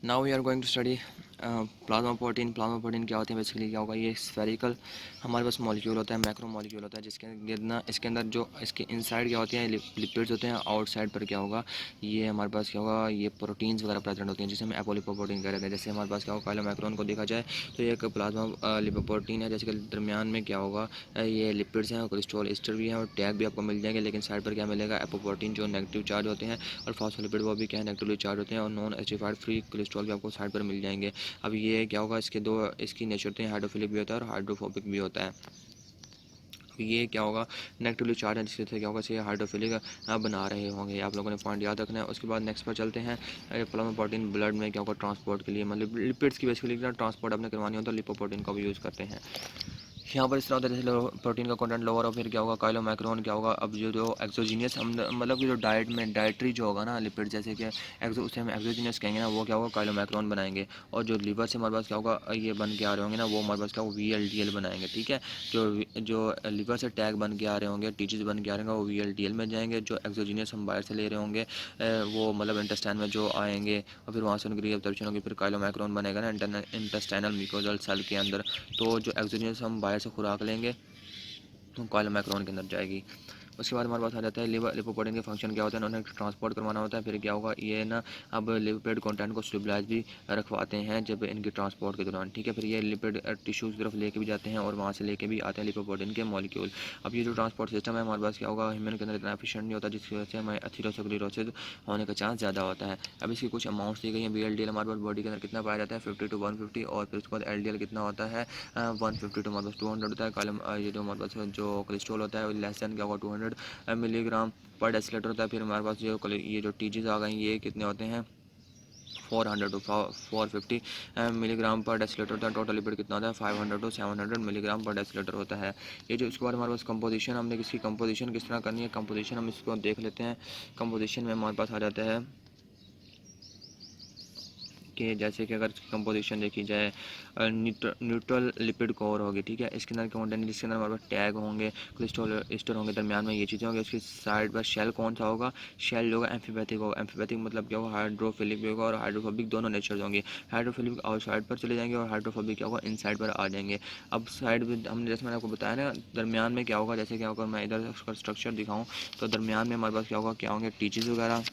Now we are going to study plasma protein. Plasma protein क्या होते हैं? Basically क्या होगा, ये स्फेरिकल हमारे पास मॉलिक्यूल होता है, मैक्रो मॉलिक्यूल होता है, जिसके गिरना इसके अंदर जो इसके इनसाइड क्या होती हैं, लिपिड्स होते हैं। आउटसाइड पर क्या होगा, ये हमारे पास क्या होगा, ये प्रोटीन्स वगैरह प्रेजेंट होती हैं, जिसे हम एपोलिपोप्रोटीन कह रहे हैं। जैसे हमारे पास क्या होगा, काइलोमैक्रोन को देखा जाए तो ये एक प्लाज्मा लिपोप्रोटीन है। जैसे कि दरमियान में क्या होगा, ये लिपिड्स हैं और कोलेस्ट्रॉल एस्टर भी हैं और टैग भी आपको मिल जाएंगे, लेकिन साइड पर क्या मिलेगा, एपोप्रोटीन जो नेगेटिव चार्ज होते हैं, और फॉस्फोलिपिड वो भी क्या है, नेगेटिवली चार्ज होते हैं, और नॉन एसिडिफाइड फ्री कोलेस्ट्रॉल भी आपको साइड पर मिल जाएंगे। अब ये क्या होगा, इसके दो इसकी नेचर होते हैं, हाइड्रोफिलिक भी होता है और हाइड्रोफोबिक भी होता है। ये क्या होगा, नेगेटिवली चार्ज है, जिससे क्या होगा, इसे हाइड्रोफिलिक बना रहे होंगे। आप लोगों ने पॉइंट याद रखना है। उसके बाद नेक्स्ट पर चलते हैं। प्लाज्मा प्रोटीन ब्लड में क्या होगा, ट्रांसपोर्ट के लिए, मतलब लिपिड्स की बेसिकली ट्रांसपोर्ट अपने करवानी हो तो लिपोप्रोटीन का भी यूज़ करते हैं। यहाँ पर इस तरह होता है, जैसे प्रोटीन का कंटेंट लोअर हो, फिर क्या होगा, काइलोमैक्रोन क्या होगा। अब जो जो एक्सोजीनियस हम मतलब कि जो डाइट में डाइट्री जो होगा ना लिपिड, जैसे कि उसे हम एक्सोजीनियस कहेंगे ना, वो क्या होगा, काइलोमैक्रोन बनाएंगे। और जो लीवर से हमारे पास क्या होगा, ये बन के आ रहे होंगे ना, वो हमारे पास क्या होगा, VLDL बनाएंगे। ठीक है, जो जो लीवर से टैग बन के आ रहे होंगे, टीचीज बन के आ रहे होंगे, वो VLDL में जाएंगे। जो एक्सोजीनियस हम बाहर से ले रहे होंगे वो मतलब इंटेस्टाइन में जो आएंगे, और फिर वहाँ से उनकी रीअब्जॉर्प्शन होगी, फिर काइलोमैक्रोन बनेगा ना इंटेस्टाइनल म्यूकोजल सेल के अंदर। तो जो एक्सोजीनियस हम बाहर से खुराक लेंगे काइलोमैक्रोन के अंदर जाएगी। उसके बाद हमारे पास आ जाता है लिवर लिपोप्रोटीन के फंक्शन क्या होता है, उन्हें ट्रांसपोर्ट करवाना होता है। फिर क्या होगा, ये ना अब लिपिड कंटेंट को स्टेबलाइज भी रखवाते हैं जब इनके ट्रांसपोर्ट के दौरान। ठीक है, फिर ये लिपिड टिश्यू की तरफ लेके भी जाते हैं और वहाँ से लेके भी आते हैं लिपोप्रोटीन के मॉलिक्यूल। अब ये जो ट्रांसपोर्ट सिस्टम है हमारे पास क्या होगा, ह्यूमन के अंदर इतना एफिशिएंट नहीं होता, जिसकी वजह से हमें एथेरोस्क्लेरोसिस होने का चांस ज़्यादा होता है। अब इसकी कुछ अमाउंट्स दी गई हैं। VLDL हमारे पास बॉडी के अंदर कितना पाया जाता है, 50 to 150, और फिर उसके बाद LDL कितना होता है, 150 to हमारे पास 200 होता है। कॉलम ये जो हमारे पास जो कोलेस्ट्रॉल होता है लेस दैन क्या होगा, 200 मिलीग्राम पर डेसीलीटर होता है। फिर हमारे पास ये जो टीजीज आ गई, ये कितने होते हैं, 400 टू 450 मिलीग्राम पर डेसीलीटर होता है। टोटल लिपिड कितना होता है, 500 टू 700 मिलीग्राम पर डेसीलीटर होता है। ये जो इसके बाद हमारे पास कंपोजिशन, हमने इसकी कंपोजिशन किस तरह करनी है, कंपोजिशन हम इसको देख लेते हैं। कंपोजिशन में हमारे पास आ जाता है कि जैसे कि अगर इसकी कंपोजिशन देखी जाए, न्यूट्रल लिपिड कोर होगी। ठीक है, इसके अंदर कंटेंट, जिसके अंदर हमारे पास टैग होंगे, कोलेस्ट्रॉल एस्टर होंगे, दरमियान में ये चीज़ें होंगी। उसकी साइड पर शेल कौन सा होगा, शेल होगा एम्फीपैथिक होगा। एम्फीपैथिक मतलब क्या होगा, हाइड्रोफिलिक भी होगा और हाइड्रोफोबिक, दोनों नेचर होंगे। हाइड्रोफिलिक आउटसाइड पर चले जाएंगे और हाइड्रोफोबिक क्या होगा, इनसाइड पर आ जाएंगे। अब साइड में हमने, जैसे मैंने आपको बताया ना, दरमियान में क्या होगा, जैसे क्या होगा, मैं इधर उसका स्ट्रक्चर दिखाऊँ तो दरमियान में हमारे पास क्या होगा, क्या होंगे, टीचीज वगैरह।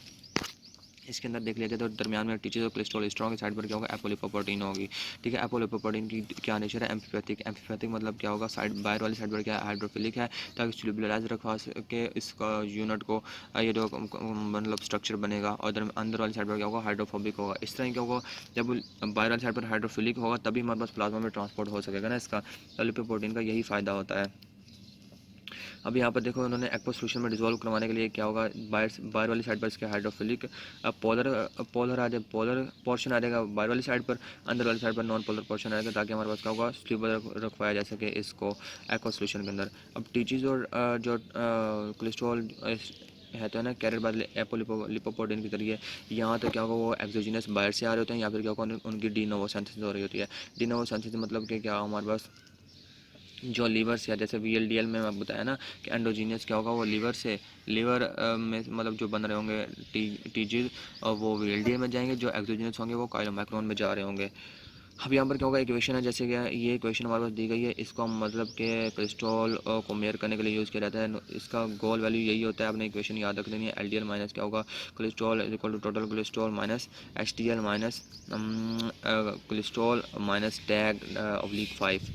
इसके अंदर देख लेते हैं तो दरमियान में टीचर और कोलेस्ट्रॉल स्ट्रॉन्ग साइड पर क्या होगा, एपोलिपोप्रोटीन होगी। ठीक है, एपोलिपोप्रोटीन की क्या नेचर है, एम्फीपैथिक। एम्फीपैथिक मतलब क्या होगा, साइड बाहर वाली साइड पर क्या है, हाइड्रोफिलिक है, ताकि स्टेबलाइज रखवा सके इसका यूनिट को, ये जो मतलब स्ट्रक्चर बनेगा। और अंदर वाली साइड पर क्या होगा, हाइड्रोफोबिक होगा। इस तरह क्या होगा, जब बाहर वाली साइड पर हाइड्रोफिलिक होगा तभी हमारे पास प्लाज्मा में ट्रांसपोर्ट हो सकेगा ना इसका। लिपोप्रोटीन का यही फ़ायदा होता है। अब यहाँ पर देखो, उन्होंने एक्वा सोल्यूशन में डिजोल्व करवाने के लिए क्या होगा, बाहर बाहर वाली साइड पर इसके हाइड्रोफिलिक पोलर पोलर आ जाए, पोलर पोर्शन आ जाएगा बाहर वाली साइड पर, अंदर वाली साइड पर नॉन पोलर पोर्शन आएगा, ताकि हमारे पास क्या होगा, स्टेबल रखवाया जा सके इसको एक्वा सोल्यूशन के अंदर। अब टीचीज और जो कोलेस्ट्रॉल है तो है ना, कैरियर बाद लिपोप्रोटीन की तरीके, यहाँ तो क्या होगा, वो एक्सोजीनस बाहर से आ रहे होते हैं, या फिर क्या होगा, उनकी डी नोवो सिंथेसिस हो रही होती है। डी नोवो सिंथेसिस मतलब कि क्या, हमारे पास जो लीवर से है, जैसे VLDL में मैं बताया ना कि एंडोजीनियस क्या होगा, वो लीवर से, लीवर में मतलब जो बन रहे होंगे टीजीज, और वो VLDL में जाएंगे। जो एक्सोजीनियस होंगे वो काइलोमैक्रोन में जा रहे होंगे। अब यहाँ पर क्या होगा, इक्वेशन है, जैसे कि ये इक्वेशन हमारे पास दी गई है, इसको हम मतलब कि कोलेस्ट्रॉल को मेयर करने के लिए यूज़ किया जाता है। इसका गोल वैल्यू यही होता है, आपने इक्वेशन याद रख लेनी है। LDL माइनस क्या होगा, cholesterol is equal to total cholesterol minus HDL minus cholesterol minus TAG oblique 5।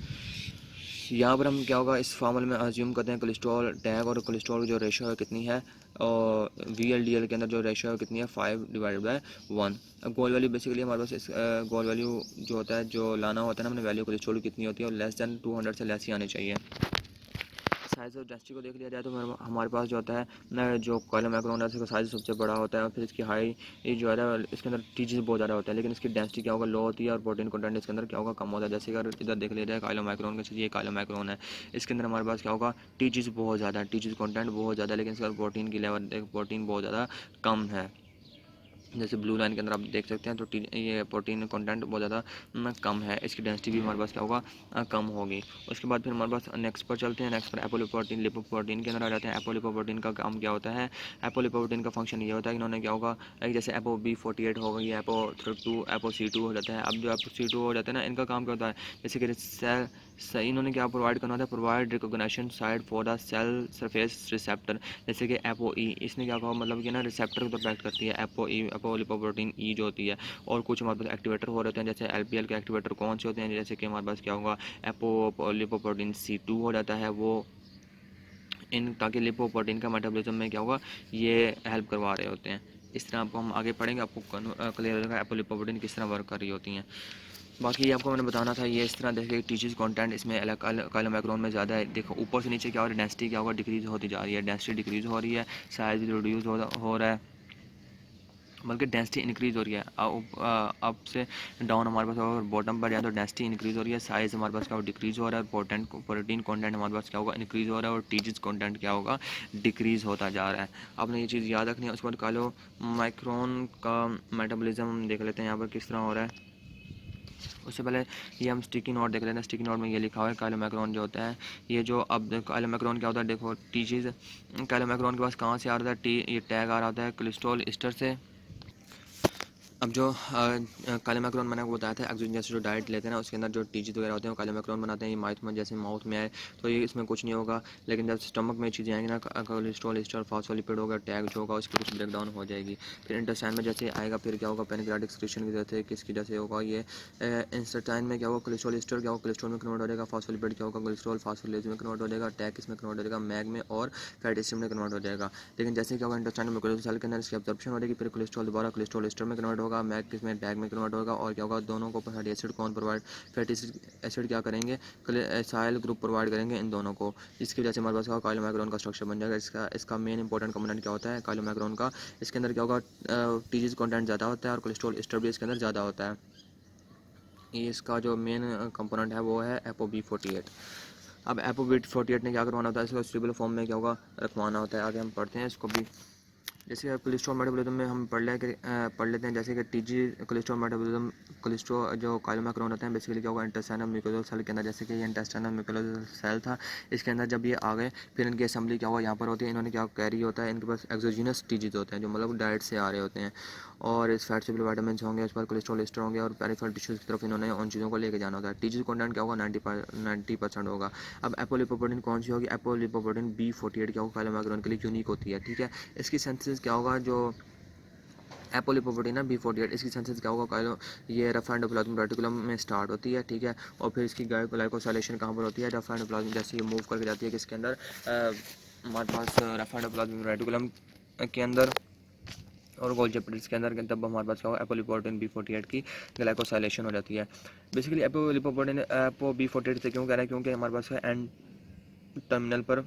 यहाँ पर हम क्या होगा, इस फार्मूले में अज्यूम करते हैं कोलेस्ट्रॉल टैग और कोलेस्ट्रॉल की जो रेशो है कितनी है, और VLDL के अंदर जो रेशो है कितनी है, 5/1। अब गोल वैल्यू बेसिकली हमारे पास इस गोल वैल्यू जो होता है, जो लाना होता है ना, हमने वैल्यू कोलेस्ट्रॉल की कितनी होती है, और लेस दैन 200 से लेस ही आनी चाहिए। साइज़ और डेंसिटी को देख लिया जाए तो हमारे पास जो होता है ना, जो काइलोमैक्रोन है उसका साइज़ सबसे बड़ा होता है, और फिर इसकी हाई ये जो है इसके अंदर टीजीज बहुत ज़्यादा होता है, लेकिन इसकी डेंसिटी क्या होगा, लो होती है, और प्रोटीन कंटेंट इसके अंदर क्या होगा, कम होता है। जैसे अगर इधर देख लिया जाए काइलोमैक्रोन के, ये काइलोमैक्रोन है, इसके अंदर हमारे पास क्या होगा, टीजीज बहुत ज़्यादा है, टीजीज कंटेंट बहुत ज़्यादा है, लेकिन इसका प्रोटीन की लेवल, प्रोटीन बहुत ज़्यादा कम है। जैसे ब्लू लाइन के अंदर आप देख सकते हैं, तो ये प्रोटीन कंटेंट बहुत ज़्यादा कम है, इसकी डेंसिटी भी हमारे पास क्या होगा, कम होगी। उसके बाद फिर हमारे पास नेक्स्ट पर चलते हैं। नेक्स्ट पर एपोलिपोप्रोटीन, लिपोप्रोटीन के अंदर आ जाते हैं। एपोलिपोप्रोटीन का काम क्या होता है? एपोलिपोप्रोटीन का फंक्शन ये होता है कि इन्होंने क्या होगा, जैसे ApoB48 हो गई, ApoC2 ApoC2 हो जाता है। अब जो ApoC2 हो जाता है ना, इनका काम क्या होता है, जैसे कि सेल सही इन्होंने क्या प्रोवाइड करना होता है, provide recognition site for the cell surface receptor. जैसे कि ApoE, इसने क्या कहा, मतलब कि ना रिसेप्टर को प्रोटेक्ट करती है। ApoE एपोलिपोप्रोटीन ई जो होती है। और कुछ हमारे पास एक्टिवेटर हो रहे हैं, जैसे LPL के एक्टिवेटर कौन से होते हैं, जैसे कि हमारे पास क्या होगा, एपोलिपोप्रोटीन C2 हो जाता है वो, इन ताकि लिपोप्रोटीन का मेटाबॉलिज्म में क्या होगा, ये हेल्प करवा रहे होते हैं। इस तरह आपको हम आगे पढ़ेंगे, आपको क्लियर हो जाएगा एपोलिपोप्रोटीन किस तरह वर्क कर रही होती हैं। बाकी ये आपको मैंने बताना था, ये इस तरह देखिए टीचर्स कंटेंट इसमें काइलोमैक्रोन में ज़्यादा है। देखो ऊपर से नीचे क्या हो रहा है, डेंसिटी क्या होगा, डिक्रीज होती जा रही है, डेंसिटी डिक्रीज हो रही है, साइज भी रिड्यूस हो रहा है, बल्कि डेंसिटी इंक्रीज़ हो रही है। अप से डाउन हमारे पास, और बॉटम पर जाए तो डेंसिटी इंक्रीज़ हो रही है, साइज़ हमारे पास क्या होगा, डिक्रीज़ हो रहा है, प्रोटीन कंटेंट हमारे पास क्या होगा, इंक्रीज़ हो रहा है, और टीजीज कंटेंट क्या होगा, डिक्रीज़ होता जा रहा है। आपने ये चीज़ याद रखनी है। उसके बाद कालो माइक्रोन का मेटाबॉलिज्म देख लेते हैं यहाँ पर किस तरह हो रहा है। उससे पहले ये हम स्टिकी नोट देख लेते हैं। स्टिकी नोट में ये लिखा हुआ है काइलोमैक्रोन जो होता है, ये जो अब काइलोमैक्रोन क्या होता है, देखो टीचीज काइलोमैक्रोन के पास कहाँ से आ रहा था, ये टैग आ रहा होता है कोलेस्ट्रॉल ईस्टर से। अब जो काले मैक्रोन मैंने आपको बताया था, एक्सोजन जो डाइट लेते हैं ना, उसके अंदर जो टीचीज वगैरह होते हैं वो काले मैक्रोन बनाते हैं। ये माउथ में, जैसे माउथ में आए तो ये इसमें कुछ नहीं होगा, लेकिन जब स्टमक में चीज़ें आएंगी ना, कोलेस्ट्रॉल ईस्टर फॉस्फोलिपिड होगा, टैग जो होगा उसकी कुछ ब्रेक डाउन हो जाएगी। फिर इंटेस्टाइन में जैसे आएगा, फिर क्या होगा, पैनक्रियाटिक सिक्रेशन की वजह से, किसकी जैसे होगा, ये इंटेस्टाइन में क्या होगा, कोलेस्ट्रॉल ईस्टर क्या होगा, कोलेस्ट्रॉल में कन्वर्ट हो जाएगा, फॉस्फोलिपिड क्या होगा, कोलेस्ट्रॉल फास्फोलिपिड में कन्वर्ट हो जाएगा, टैग किसमें कन्वर्ट हो जाएगा, मैग में और फैटी एसिड में कन्वर्ट हो जाएगा। लेकिन जैसे क्या होगा, इंटेस्टाइन में कोलेस्ट्रॉल सेल के अंदर इसकी एब्जॉर्प्शन हो जाएगी, फिर कोलेस्ट्रॉल दोबारा कोलेस्ट्रॉल ईस्टर में कन्वर्ट होगा, मैग किसमें, टैग में कन्वर्ट होगा, और क्या होगा, दोनों को फैटी एसिड कौन प्रोवाइड, फैटी एसिड क्या करेंगे, साइल ग्रुप प्रोवाइड करेंगे इन दोनों को। इसकी वजह से हमारे पास काइलोमैक्रोन का स्ट्रक्चर बन जाएगा। इसका मेन इंपॉर्टेंट कंपोनेंट क्या होता है काइलोमैक्रोन का, इसके अंदर क्या होगा, टीजीज कंटेंट ज़्यादा होता है, और कोलेस्ट्रॉल एस्टर भी इसके अंदर ज़्यादा होता है। ये इसका जो मेन कंपोनेंट है वो है ApoB48। अब ApoB48 ने क्या करवाना होता है, इसको स्टेबल फॉर्म में क्या होगा, रखवाना होता है। आगे हम पढ़ते हैं इसको भी। जैसे कोलेस्ट्रॉल मेटाबॉलिज्म में हम पढ़ लेते हैं, जैसे कि टीजी कोलेस्ट्रॉल मेटाबॉलिज्म, कोलेस्ट्रॉल जो काइलोमैक्रोन होते हैं बेसिकली क्या होगा, इंटेस्टाइनल म्यूकोजल सेल के अंदर, जैसे कि ये इंटेस्टाइनल म्यूकोजल सेल था, इसके अंदर जब ये आ गए, फिर इनकी असेंबली क्या होगा, यहाँ पर होती है, इन्होंने क्या कैरी होता है, इनके पास एक्सोजीनस टीजीज होते हैं जो मतलब डाइट से आ रहे होते हैं, और इस फैट से विटामिन होंगे, इस पर कोलेस्ट्रॉल एस्टर होंगे, और पेरिफेरल टिश्यूज़ की तरफ इन्होंने उन चीज़ों को लेके जाना होता है। टीजीज कंटेंट क्या होगा, 90% होगा। अब एपोलिपोप्रोटीन कौन सी होगी, एपोलिपोप्रोटीन B48 क्या होगा, काइलोमैक्रोन के लिए यूनिक होती है, ठीक है। इसकी सिंथेसिस क्या होगा, जो एपोलिपोप्रोटीन है B48, इसकी सिंथेसिस क्या होगा, काइलो ये रफ एंडोप्लाज्म रेटिकुलम में स्टार्ट होती है, ठीक है। और फिर इसकी ग्लाइकोसाइलेशन कहाँ पर होती है, रफ एंडोप्लाज्म, जैसे ये मूव करके जाती है किसके अंदर, हमारे पास रफ एंडोप्लाज्म रेटिकुलम के अंदर, और गोल्गी एपिडल्स के अंदर, तब हमारे पास क्या होगा, एपोलिपोप्रोटीन B48 की ग्लाइकोसाइलेशन हो जाती है। बेसिकली एपोलिपोप्रोटीन ApoB48 से क्यों कह रहे हैं, क्योंकि हमारे पास है एंड टर्मिनल पर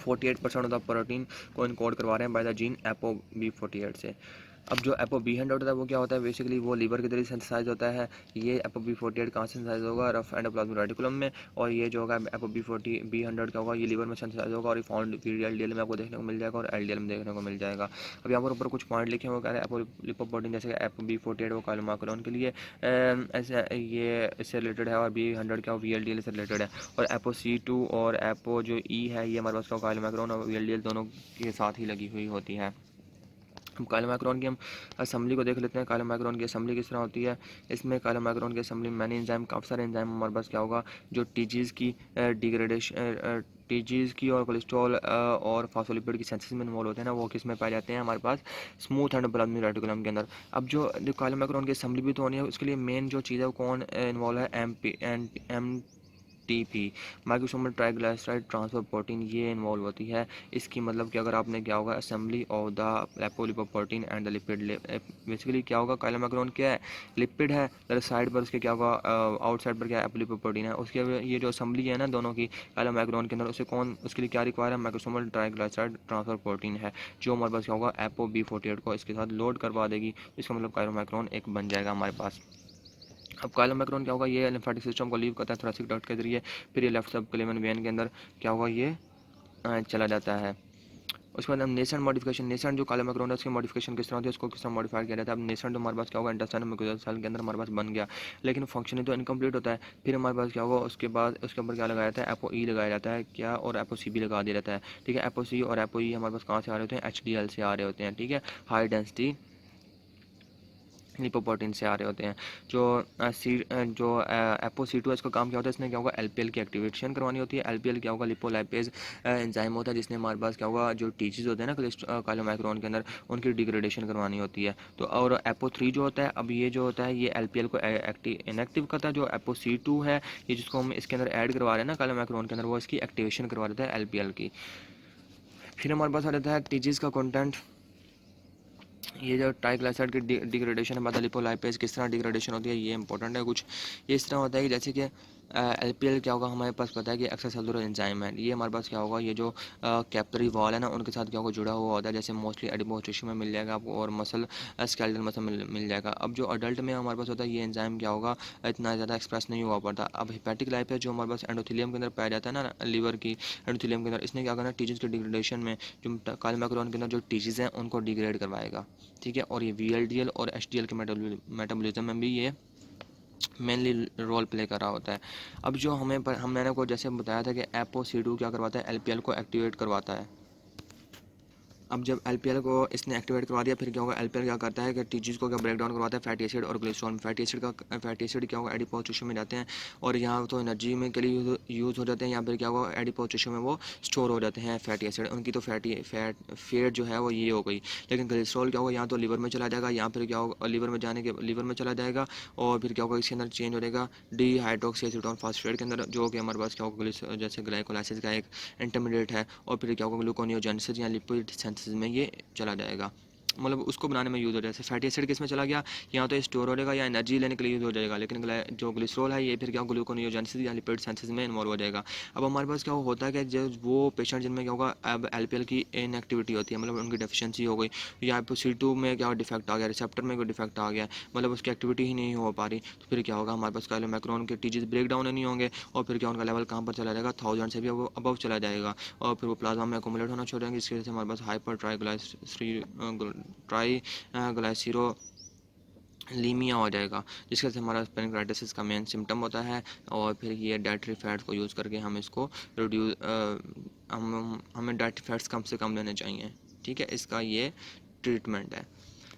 48% ऑफ द प्रोटीन को इनकोड करवा रहे हैं बाय द जीन ApoB48 से। अब जो ApoB100 होता है वो क्या होता है, बेसिकली वो लीवर के जरिए सिंथेसाइज होता है। ये ApoB48 कहाँ से सिंथेसाइज होगा, रफ एंडोप्लाज्मिक रेटिकुलम में, और ये जो होगा ApoB100 क्या होगा, ये लीवर में सिंथेसाइज होगा, और ये फाउंड LDL में आपको देखने को मिल जाएगा, और LDL में देखने को मिल जाएगा। अब यहाँ पर ऊपर कुछ पॉइंट लिखे हुए कह रहे हैं एपोलिपोप्रोटीन, जैसे ApoB48 वो काइलोमैक्रोन के लिए ऐसे ये इससे रिलेटेड है, और B100 क्या VLDL से रिलेटेड है, और ApoC2 और एपो जो ई है ये हमारे पास काइलोमैक्रोन और VLDL दोनों के साथ ही लगी हुई होती है। हम काइलोमैक्रोन की हम असेंबली को देख लेते हैं। काइलोमैक्रोन की असेंबली किस तरह होती है, इसमें काइलोमैक्रोन की असेंबली मैनी एंजाइम, काफ़ी सारे एंजाइम हमारे पास क्या होगा, जो टीजीज़ की डिग्रेडेशन, टीजीज़ की और कोलेस्ट्रॉल और फास्फोलिपिड की सिंथेसिस में इन्वॉल्व होते हैं ना, वो किस में पाए जाते हैं, हमारे पास स्मूथ एंडोप्लाज्मिक रेटिकुलम के अंदर। अब जो काइलोमैक्रोन की असेंबली भी तो होनी है, उसके लिए मेन जो चीज़ है वो कौन इन्वॉल्व है, MTP, microsomal triglyceride transfer protein, ये इन्वॉल्व होती है। इसकी मतलब कि अगर आपने क्या होगा, assembly of the apolipoprotein and the lipid, basically क्या होगा, काइलोमैक्रोन क्या है, लिपिड है, अगर साइड पर उसके क्या होगा, आउटसाइड पर क्या है, एपोलिपोप्रोटीन है। उसके ये जो असेंबली है ना दोनों की काइलोमैक्रोन के अंदर, उसे कौन, उसके लिए क्या रिक्वायर है, माइक्रोसोमल ट्राइग्लिसराइड ट्रांसफर प्रोटीन है, जो हमारे पास क्या होगा, ApoB48 को इसके साथ लोड करवा देगी। इसका मतलब काइलोमैक्रोन एक बन जाएगा हमारे पास। अब काइलोमैक्रोन क्या होगा, ये लिम्फेटिक सिस्टम को लीव करता है थोरेसिक डक्ट के जरिए, फिर ये लेफ्ट सब क्लेवन वेन के अंदर क्या होगा, ये चला जाता है। उसके बाद हम नेसेंट मॉडिफिकेशन, नेसेंट जो काइलोमैक्रोन है उसकी मॉडिफिकेशन किस तरह होती है, उसको किस तरह मॉडिफाई किया जाता है। अब नेसेंट हमारे पास क्या होगा, इंटेस्टाइनल म्यूकोसा सेल के अंदर हमारे पास बन गया, लेकिन फंक्शनिंग तो इनकम्प्लीट होता है। फिर हमारे पास क्या होगा, उसके बाद उसके ऊपर क्या लगाया जाता है, एपो ई लगाया जाता है क्या, और एपो सी भी लगा दिया जाता है। ठीक है, एपो सी और एपो ई हमारे पास कहाँ से आ रहे होते हैं, HDL से आ रहे होते हैं। ठीक है, हाई डेंसिटी लिपोप्रोटीन से आ रहे होते हैं। जो जो एपोसी2 इसका काम क्या होता है, इसने क्या होगा, LPL की एक्टिवेशन करवानी होती है। LPL क्या होगा, लिपोलाइपेज एंजाइम होता है, जिसने हमारे पास क्या होगा, जो टीचीज होते हैं ना काइलोमैक्रोन के अंदर, उनकी डिग्रेडेशन करवानी होती है। तो और एपो3 जो होता है, अब ये जो होता है ये LPL को इनएक्टिव करता है। जो एपो C2 है, ये जिसको हम इसके अंदर ऐड करवा रहे हैं ना काइलोमैक्रोन के अंदर, वो इसकी एक्टिवेशन करवा देता है LPL की। फिर हमारे पास आ जाता है टीचीज का कॉन्टेंट। ये जो ट्राइग्लिसराइड की डिग्रेडेशन है, मतलब लिपोलाइपेज किस तरह डिग्रेडेशन होती है, ये इंपॉर्टेंट है। कुछ ये इस तरह होता है कि जैसे कि LPL क्या होगा, हमारे पास पता है कि एक्स्ट्रा सेलुलर एंजाइम है, ये हमारे पास क्या होगा, ये जो कैपिलरी वॉल है ना, उनके साथ क्या होगा, जुड़ा हुआ होता है। जैसे मोस्टली एडिपोज टिश्यू में मिल जाएगा आपको, और मसल स्केलेटल मसल मिल जाएगा। अब जो अडल्ट में हमारे पास होता है, ये एंजाइम क्या होगा, इतना ज़्यादा एक्सप्रेस नहीं हुआ पड़ता। अब हेपेटिक लाइफ है जो हमारे पास एंडोथेलियम के अंदर पाया जाता है ना, लीवर की एंडोथेलियम के अंदर, इसने क्या करना, टीचर्स की डिग्रेडेशन में जो काइलोमैक्रोन के अंदर जो टीचर्स हैं उनको डिग्रेड करवाएगा। ठीक है, और ये VLDL और HDL के मेटाबॉलिज्म में भी ये मेनली रोल प्ले कर रहा होता है। अब जो हम मैंने को जैसे बताया था कि एपो C2 क्या करवाता है, LPL को एक्टिवेट करवाता है। अब जब LPL को इसने एक्टिवेट करवा दिया, फिर क्या होगा, LPL क्या करता है कि टीचीज को क्या ब्रेक डाउन करवाता है फैटी एसिड और ग्लिसरॉल में। फैटी एसिड क्या होगा, एडिपोज टिश्यू में जाते हैं, और यहाँ तो एनर्जी में के लिए यूज़ हो जाते हैं, यहाँ पर क्या होगा, एडिपोज टिश्यू में वो स्टोर हो जाते हैं फैटी एसिड। उनकी तो फैट जो है वो ये हो गई। लेकिन ग्लिसरॉल क्या होगा, यहाँ तो लीवर में चला जाएगा, यहाँ पर क्या होगा, लीवर में चला जाएगा, और फिर क्या होगा, इसके अंदर चेंज हो जाएगा डिहाइड्रोक्सी एसीटोन फास्फेट के अंदर, जो कि हमारे पास क्या होगा, जैसे ग्लाइकोलाइसिस का एक इंटरमीडिएट है, और फिर क्या होगा, ग्लूकोनियोजेनेसिस या लिपिड सिंथेसिस में ये चला जाएगा, मतलब उसको बनाने में यूज़ हो जाए। जैसे फैटी एसिड किस में चला गया, यहाँ तो स्टोर हो जाएगा या एनर्जी लेने के लिए यूज़ हो जाएगा, लेकिन जो ग्लिसरॉल है ये फिर क्या ग्लूकोनियोजेनेसिस या लिपिड सिंथेसिस में इन्वॉल्व हो जाएगा। अब हमारे पास क्या होता है कि जो वो पेशेंट जिनमें क्या होगा, अब LPL की इनएक्टिविटी होती है, मतलब उनकी डेफिशिएंसी हो गई, या फिर C2 में क्या डिफेक्ट आ गया, रिसेप्टर में कोई डिफेक्ट आ गया, मतलब उसकी एक्टिविटी ही नहीं हो पा रही, तो फिर क्या होगा, हमारे पास काइलोमैक्रोन के टीचीज ब्रेक डाउन नहीं होंगे, और फिर क्या उनका लेवल कहाँ पर चला जाएगा, 1000 से भी अबव चला जाएगा, और फिर वो प्लाज्मा में अकोमुलेट होना छोड़ देंगे, जिसकी वजह से हमारे पास हाइपर ट्राइग्लाइसरीरो लीमिया हो जाएगा, जिसके वजह से हमारा पेनक्राइटिस का मेन सिम्टम होता है। और फिर ये डाइटरी फैट्स को यूज़ करके हम इसको रिड्यूस हमें डाइटरी फैट्स कम से कम लेने चाहिए। ठीक है, इसका ये ट्रीटमेंट है।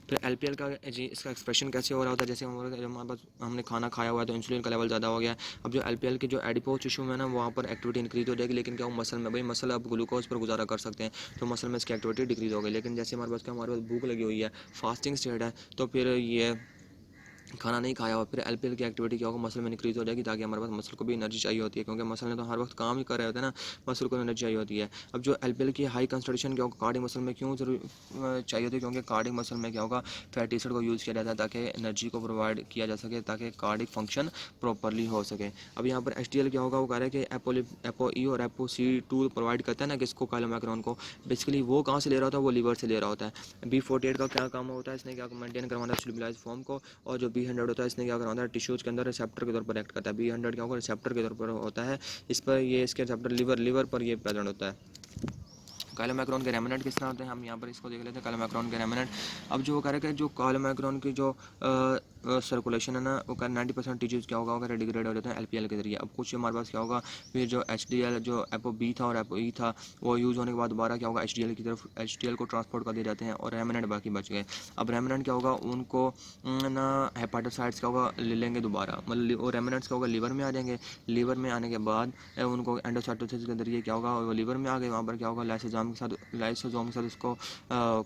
फिर LPL का जी इसका एक्सप्रेशन कैसे हो रहा होता है, जैसे हमारे पास हमने खाना खाया हुआ है तो इंसुलिन का लेवल ज़्यादा हो गया है। अब जो LPL की जो एडिपोज टिश्यू में ना, वहाँ पर एक्टिविटी इंक्रीज हो जाएगी, लेकिन क्या वो मसल में, भाई मसल अब ग्लूकोज पर गुजारा कर सकते हैं, तो मसल में इसकी एक्टिविटी डिक्रीज हो गई। लेकिन जैसे हमारे पास भूख लगी हुई है, फास्टिंग स्टेट है, तो फिर ये खाना नहीं खाया हो, फिर LPL की एक्टिविटी क्या होगा, मसल में इंक्रीज हो जाएगी, ताकि हमारे पास मसल को भी एनर्जी चाहिए होती है, क्योंकि मसल ने तो हर वक्त काम ही कर रहे होते हैं ना, मसल को एनर्जी चाहिए होती है। अब जो LPL की हाई कंसंट्रेशन क्या होगा, कार्डियक मसल में क्यों जरूर चाहिए होती है, क्योंकि कार्डियक मसल में क्या होगा, फैटी एसिड को यूज़ किया जाता है ताकि एनर्जी को प्रोवाइड किया जा सके, ताकि कार्डियक फंक्शन प्रॉपरली हो सके। अब यहाँ पर HDL क्या होगा, वो कह रहा है कि एपो E और एपो C2 प्रोवाइड करता है ना किसको, काइलोमैक्रोन को। बेसिकली वो कहाँ से ले रहा होता है, वो लीवर से ले रहा होता है। B48 का क्या काम होता है, इसने क्या मेंटेन करवाना है स्टेबलाइज फॉर्म को, और जो B100 होता है, इसने क्या करवाना है, टिश्यूज़ के अंदर रिसेप्टर के तौर पर एक्ट करता है। B100 क्या होगा, रिसेप्टर के तौर पर होता है, इस पर ये इसके रिसेप्टर लीवर पर ये प्रेजेंट होता है। काइलोमैक्रोन के रेमिनेंट किस तरह होते हैं, हम यहाँ पर इसको देख लेते हैं। काइलोमैक्रोन के रेमिनेंट, अब जो वो कह रहे हैं कि जो काइलोमैक्रोन की जो सर्कुलेशन है ना, वो 90% टीचर्स क्या होगा, डिग्रेड हो जाते हैं LPL के जरिए। अब कुछ हमारे पास क्या होगा, फिर जो HDL जो एपो B था और एपो E था, वो यूज़ होने के बाद दोबारा क्या होगा, HDL की तरफ HDL को ट्रांसपोर्ट कर दिए जाते हैं, और रेमिनेंट बाकी बच गए। अब रेमिनेंट क्या होगा, उनको ना हेपाटोसाइट्स क्या होगा ले लेंगे दोबारा, मतलब वो रेमिनेंट्स क्या होगा, लीवर में आ जाएंगे। लीवर में आने के बाद उनको एंडोसाइटोसिस के जरिए क्या होगा, वो लीवर में आ गए, वहाँ पर क्या होगा, लाइसोसोम के साथ उसको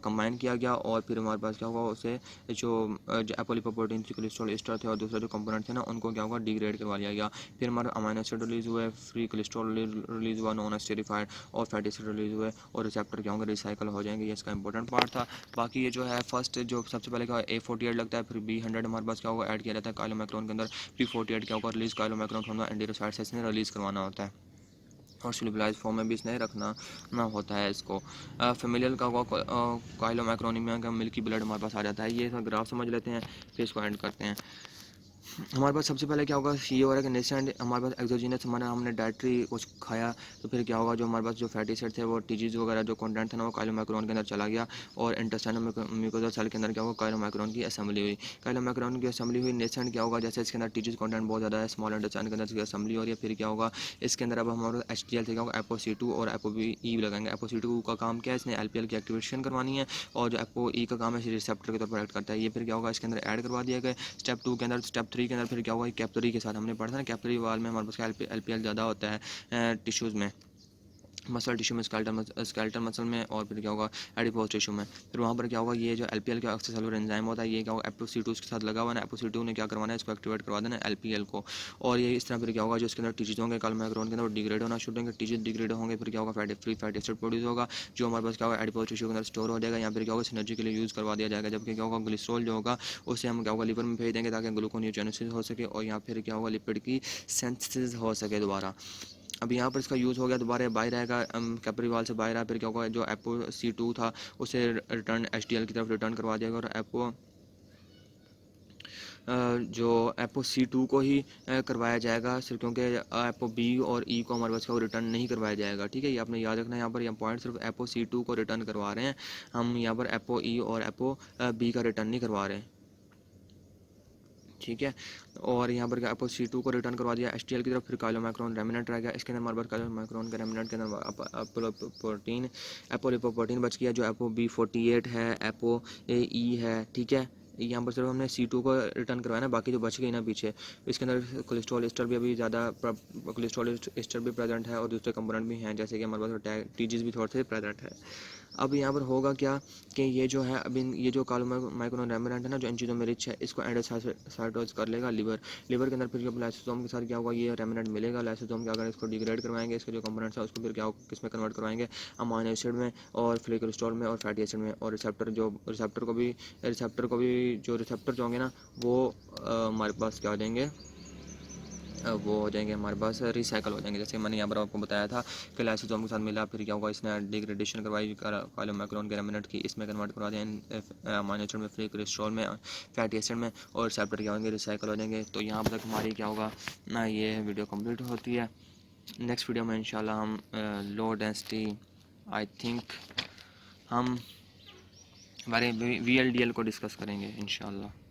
कंबाइन किया गया, और फिर हमारे पास क्या होगा, उसे जो एपोलिपोप्रोटीन कोलेस्ट्रॉल एस्टर थे और दूसरे जो कंपोनेंट थे ना, उनको क्या होगा, डिग्रेड करवा लिया गया। फिर हमारा अमाइनो एसिड रिलीज हुए, फ्री कोलेस्ट्रॉल रिलीज हुआ, नॉन एस्टेरिफाइड, और फैटी एसिड रिलीज हुए, और रिसेप्टर क्या होंगे, रिसाइकल हो जाएंगे। ये इसका इंपॉर्टेंट पार्ट था। बाकी ये जो है फर्स्ट जो सबसे पहले क्या A48 लगता है, फिर B100 हमारे पास क्या होगा, ऐड किया जाता है काइलोमैक्रोन के अंदर। B48 क्या होगा, रिलीज काइलोमैक्रोन फ्रॉम द एंटेरोसाइट से इसने रिलीज करवाना होता है, और स्लूबलाइज फॉर्म में भी इसने रखना ना होता है इसको। फेमिलियल का काइलोमैक्रोनिमिया का मिल्की ब्लड हमारे पास आ जाता है। ये ग्राफ समझ लेते हैं, फिर इसको एंड करते हैं। हमारे पास सबसे पहले क्या होगा, ये हो रहा है कि नेसेंट हमारे पास एक्सोजीनस, हमारा हमने डाइटरी कुछ खाया, तो फिर क्या होगा, जो हमारे पास जो फैटी एसिड थे वो टीजीज वगैरह जो कंटेंट था ना वो काइलोमाइक्रोन के अंदर चला गया, और इंटेस्टाइनल म्यूकोसा सेल के अंदर क्या होगा, काइलोमाइक्रोन की असेंबली हुई। काइलोमाइक्रोन की असेंबली हुई। नेसेंट क्या होगा, जैसे इसके अंदर टीजीज कंटेंट बहुत ज़्यादा है, स्मॉल इंटेस्टाइन के अंदर इसकी असेंबली हो रही है, फिर क्या होगा, इसके अंदर अब हमारे HDL से क्या होगा, एपोसी2 और एपोई लगाएंगे। एपोसी2 का काम क्या है, इसने LPL की एक्टिवेशन करवानी है, और जो एपोई का काम है रिसेप्टर के तौर पर एक्ट करता है। ये फिर क्या होगा, इसके अंदर ऐड करवा दिया गया। स्टेप 2 के अंदर, स्टेप 3 के अंदर फिर क्या होगा, कैपिलरी के साथ हमने पढ़ा था ना, कैपिलरी वाल में हमारे पास LPL ज़्यादा होता है टिश्यूज़ में, मसल टिश्यू में, स्केलेटल मसल में, और फिर क्या होगा, एडिपोज टिश्यू में। फिर वहाँ पर क्या होगा, ये जो LPL का एक्स्ट्रासेलुलर एंजाइम होता है, ये क्या होगा, एपोसी2 के साथ लगा हुआ है। एपोसी2 ने क्या करवाना है, इसको एक्टिवेट करवा देना है LPL को, और ये इस तरह फिर क्या होगा, जो इसके अंदर टीचीज होंगे काइलोमाइक्रोन के अंदर, वो डिग्रेड होना शुरू होंगे। टीचीज डिग्रेड होंगे, फिर क्या होगा, फ्री फैटी एसिड प्रोड्यूस होगा, जो हमारे पास क्या होगा, एडिपोज टिश्यू के अंदर स्टोर हो जाएगा, या फिर क्या होगा, एनर्जी के लिए यूज़ करवा दिया जाएगा। जबकि क्या होगा, ग्लिसरॉल जो होगा उसे हम क्या होगा, लिवर में भेज देंगे ताकि ग्लूकोनियोजेनेसिस हो सके, और यहाँ फिर क्या होगा, लिपिड की सिंथेसिस हो सके दोबारा। अब यहाँ पर इसका यूज़ हो गया, दोबारा बाहर आएगा, कैपिलरी वाल से बाहर आया, फिर क्या होगा, जो एपोसी2 था उसे रिटर्न HDL की तरफ रिटर्न करवा दिया गया, और जो एपोसी2 को ही करवाया जाएगा सिर्फ, क्योंकि एपो बी और ई को हमारे पास का रिटर्न नहीं करवाया जाएगा। ठीक है, ये आपने याद रखना है। यहाँ पर यह पॉइंट सिर्फ एपोसी2 को रिटर्न करवा रहे हैं हम, यहाँ पर एपो ई और एपो बी का रिटर्न नहीं करवा रहे हैं। ठीक है, और यहाँ पर एपोसी2 को रिटर्न करवा दिया HDL की तरफ। फिर काइलोमाइक्रोन रेमिनेंट रह गया, इसके अंदर हमारे पास काइलोमाइक्रोन के रेमिनेंट के अंदर एपोलिपोप्रोटीन बच गया, जो एपो B48 है, एपो ई है। ठीक है, यहाँ पर सिर्फ हमने C2 को रिटर्न करवाया ना, बाकी जो बच गई ना पीछे, इसके अंदर कोलेस्ट्रॉल एस्टर भी अभी ज़्यादा, कोलेस्ट्रॉल एस्टर भी प्रेजेंट है, और दूसरे कंपोनेंट भी हैं, जैसे कि हमारे पास टीजीज भी थोड़े से प्रेजेंट है। अब यहाँ पर होगा क्या, कि ये जो है, अब ये जो काइलोमाइक्रोन रेमिनेंट है ना, जो इन चीज़ों में रिच है, इसको एंडोसाइटोज कर लेगा लिवर के अंदर। फिर जब लाइसोसोम के साथ क्या होगा, ये रेमिनेंट मिलेगा, लाइसोसोम के अगर इसको डिग्रेड करवाएंगे, इसके जो कंपोनेंट्स है उसको फिर क्या होगा, किस में कन्वर्ट करवाएंगे, अमाइनो एसिड में, और फ्री कोलेस्ट्रॉल में, और फैटी एसिड में। और रिसेप्टर को भी जो रिसेप्टर जो होंगे ना, वो हमारे पास क्या हो जाएंगे, वो हो जाएंगे हमारे पास, रिसाइकल हो जाएंगे। जैसे मैंने यहाँ पर आपको बताया था कि लाइसोसोम के साथ मिला, फिर क्या होगा, इसने डिग्रेडेशन करवाई काइलोमाइक्रोन के रेमिनेंट की, इसमें कन्वर्ट करवा दिया अमाइनो एसिड में, फ्री कोलेस्ट्रॉल में, फैटी एसिड में, और रिसेप्टर क्या होंगे, रिसाइकल हो जाएंगे। तो यहाँ तक हमारी क्या होगा ना, ये वीडियो कंप्लीट होती है। नेक्स्ट वीडियो में इंशाल्लाह हम लो डेंसिटी, आई थिंक हम हमारे VLDL को डिस्कस करेंगे इंशाल्लाह।